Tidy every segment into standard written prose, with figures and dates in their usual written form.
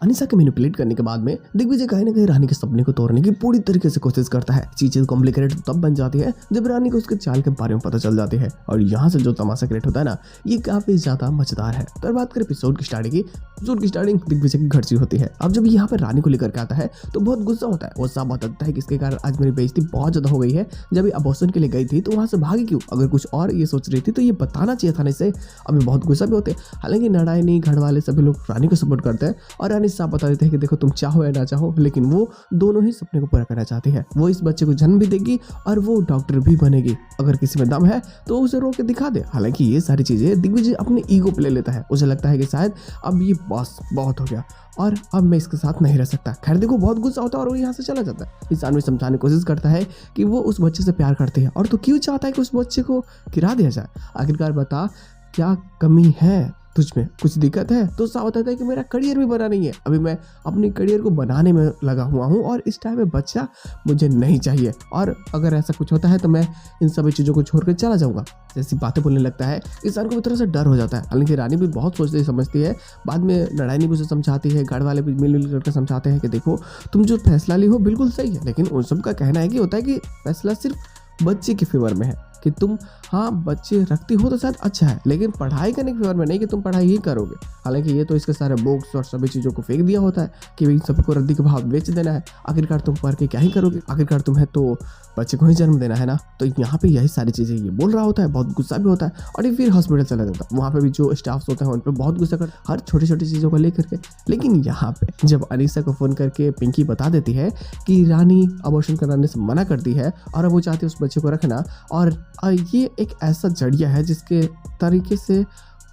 अनीसा के मैनिपुलेट करने के बाद में दिग्विजय कहीं ना कहीं रानी के सपने को तोड़ने की पूरी तरीके से कोशिश करता है। चीजें कॉम्प्लिकेटेड तब बन जाती है जब रानी को उसके चाल के बारे में पता चल जाती है और यहाँ से जो तमाशा क्रिएट होता है ना, ये काफी ज्यादा मजेदार है। तो बात करें एपिसोड की स्टार्टिंग दिग्विजय की घर से होती है। अब जब यहाँ पर रानी को लेकर के आता है तो बहुत गुस्सा होता है। वो साफ बताता है कि इसके कारण आज मेरी बेइज्जती बहुत ज्यादा हो गई है। जब ये अबॉर्शन के लिए गई थी तो वहां से भागी क्यों? अगर कुछ और ये सोच रही थी तो ये बताना चाहिए था। इसे अभी बहुत गुस्सा भी होते हैं। हालांकि नड़ाई घर वाले सभी लोग रानी को सपोर्ट करते हैं और रानी साफ बता देते हैं कि देखो तुम चाहो या ना चाहो, लेकिन वो दोनों ही सपने को पूरा करना चाहती है। वो इस बच्चे को जन्म भी देगी और वो डॉक्टर भी बनेगी। अगर किसी में दम है तो उसे रोक के दिखा दे। हालांकि ये सारी चीजें दिग्विजय अपने ईगो पे ले लेता है। उसे लगता है कि शायद अब ये बस बहुत हो गया और अब मैं इसके साथ नहीं रह सकता। खैर देखो, बहुत गुस्सा होता है और वो यहाँ से चला जाता है। इंसान भी समझाने की कोशिश करता है कि वो उस बच्चे से प्यार करते हैं और तो क्यों चाहता है कि उस बच्चे को गिरा दिया जाए। आखिरकार बता, क्या कमी है तुझमें? कुछ दिक्कत है? तो साफ बताता है कि मेरा करियर भी बना नहीं है। अभी मैं अपने करियर को बनाने में लगा हुआ हूँ और इस टाइम में बच्चा मुझे नहीं चाहिए और अगर ऐसा कुछ होता है तो मैं इन सभी चीज़ों को छोड़कर चला जाऊँगा। जैसी बातें बोलने लगता है, इंसान को भी तरह से डर हो जाता है। हालांकि रानी भी बहुत सोचती समझती है। बाद में नड़ाइनी भी उसे समझाती है, घर वाले भी मिल करके समझाते हैं कि देखो तुम जो फैसला ली हो बिल्कुल सही है, लेकिन उन सब का कहना है कि होता है कि फैसला सिर्फ बच्चे के फेवर में है कि तुम बच्चे रखती हो तो शायद अच्छा है, लेकिन पढ़ाई करने के फेवर में नहीं कि तुम पढ़ाई ही करोगे। हालांकि ये तो इसके सारे बुक्स और सभी चीज़ों को फेंक दिया होता है कि इन सबको रद्दी के भाव बेच देना है। आखिरकार तुम पढ़ के क्या ही करोगे? आखिरकार तुम्हें तो बच्चे को ही जन्म देना है ना। तो यहाँ पे यही सारी चीज़ें ये बोल रहा होता है। बहुत गुस्सा भी होता है और ये फिर हॉस्पिटल चला जाता है। वहाँ पे भी जो स्टाफ्स होते हैं उन पर बहुत गुस्सा कर, हर छोटी छोटी चीज़ों को लेकर के। लेकिन यहाँ पे जब अनीसा को फ़ोन करके पिंकी बता देती है कि रानी अबॉर्शन कराने से मना करती है और अब वो चाहती है उस बच्चे को रखना, और ये एक ऐसा जड़िया है जिसके तरीके से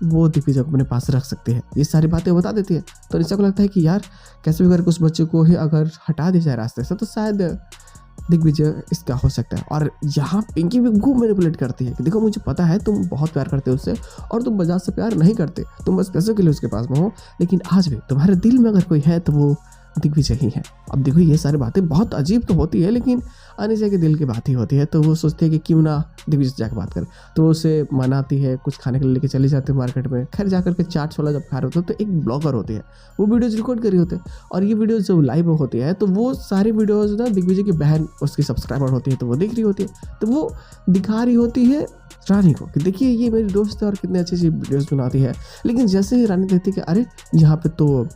वो दिग्विजय को अपने पास रख सकते हैं। ये सारी बातें बता देती है। तो अनीसा को लगता है कि यार कैसे भी करके उस बच्चे को ही अगर हटा दिया जाए रास्ते से तो शायद दिग्विजय इसका हो सकता है। और यहाँ पिंकी भी खूब मैनिपुलेट करती है कि देखो मुझे पता है तुम बहुत प्यार करते हो उससे और तुम बजाज से प्यार नहीं करते, तुम बस पैसों के लिए उसके पास में हो, लेकिन आज भी तुम्हारे दिल में अगर कोई है तो वो दिग्विजय ही है। अब देखो ये सारी बातें बहुत अजीब तो होती है, लेकिन अनीसा के दिल की बात ही होती है। तो वो सोचती है कि क्यों ना दिग्विजय से जाकर बात करें। तो वो उसे मनाती है, कुछ खाने के लिए लेके चली जाती है मार्केट में। खैर जाकर के चाट छोला जब खा रहे होते तो एक ब्लॉगर होती है, वो वीडियोज रिकॉर्ड करी होते हैं और ये वीडियोज जब लाइव होती है तो वो सारी वीडियोज ना दिग्विजय की बहन उसकी सब्सक्राइबर होती है तो वो देख रही होती है। तो वो दिखा रही होती है रानी को कि देखिए ये मेरी दोस्त है और कितने अच्छी अच्छी वीडियोज बनाती है। लेकिन जैसे ही रानी देखती है कि अरे यहाँ पे तो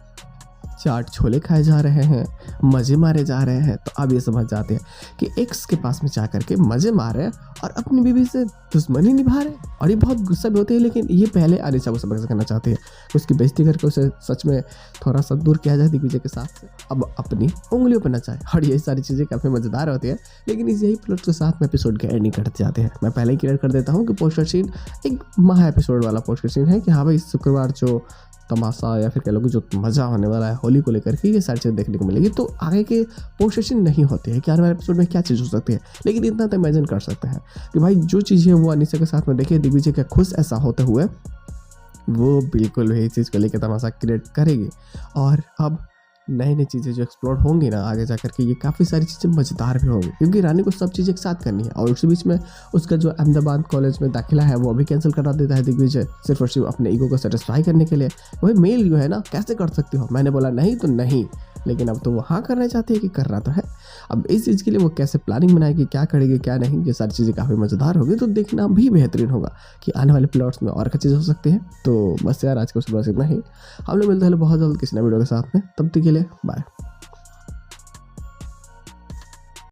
चाट छोले खाए जा रहे हैं, मज़े मारे जा रहे हैं, तो अब ये समझ जाते हैं कि एक्स के पास में जा करके मज़े मार रहे हैं और अपनी बीवी से दुश्मनी निभा रहे हैं। और ये बहुत गुस्सा भी होते हैं, लेकिन ये पहले अनीसा को सबक करना चाहते हैं। उसकी बेइज्जती करके उसे सच में थोड़ा सा दूर किया जाए दिग्विजय के साथ से, अब अपनी उंगलियों पर नचाए। और ये सारी चीज़ें काफ़ी मज़ेदार होती है। लेकिन इस यही प्लॉट के साथ में एपिसोड के एंडिंग करते जाते हैं। मैं पहले ही क्लियर कर देता हूँ कि पोस्टर सीन एक महा एपिसोड वाला पोस्टर सीन है कि हाँ भाई शुक्रवार जो तमाशा या फिर कह लो कि जो मज़ा होने वाला है होली को लेकर के, ये सारी चीज़ें देखने को मिलेगी। तो आगे के पोस्टेशन नहीं होते हैं कि आने वाले एपिसोड में क्या चीज़ हो सकती है, लेकिन इतना तो इमेजिन कर सकते हैं कि भाई जो चीज़ है वो अनीसा के साथ में देखिए दिग्विजय का खुश ऐसा होते हुए वो बिल्कुल वही चीज़ को लेकर तमाशा क्रिएट करेगी। और अब नई नई चीज़ें जो एक्सप्लोर होंगी ना आगे जाकर के, ये काफ़ी सारी चीज़ें मज़ेदार भी होंगी क्योंकि रानी को सब चीज़ एक साथ करनी है। और उसी बीच में उसका जो अहमदाबाद कॉलेज में दाखिला है वो भी कैंसिल करा देता है दिग्विजय, सिर्फ और सिर्फ अपने ईगो को सेटिस्फाई करने के लिए। वही मेल जो है ना, कैसे कर सकती हो? मैंने बोला नहीं तो नहीं, लेकिन अब तो वो हाँ करना चाहती है कि करना तो है। अब इस चीज़ के लिए वो कैसे प्लानिंग बनाएगी, क्या करेगी क्या नहीं, ये सारी चीज़ें काफ़ी मज़ेदार होगी। तो देखना भी बेहतरीन होगा कि आने वाले प्लॉट्स में और क्या चीज़ हो सकती है। तो बस यार आज का सुबह इतना ही। हम लोग मिलते हैं बहुत जल्द किसी नए वीडियो के साथ में। तब तक के लिए बाय।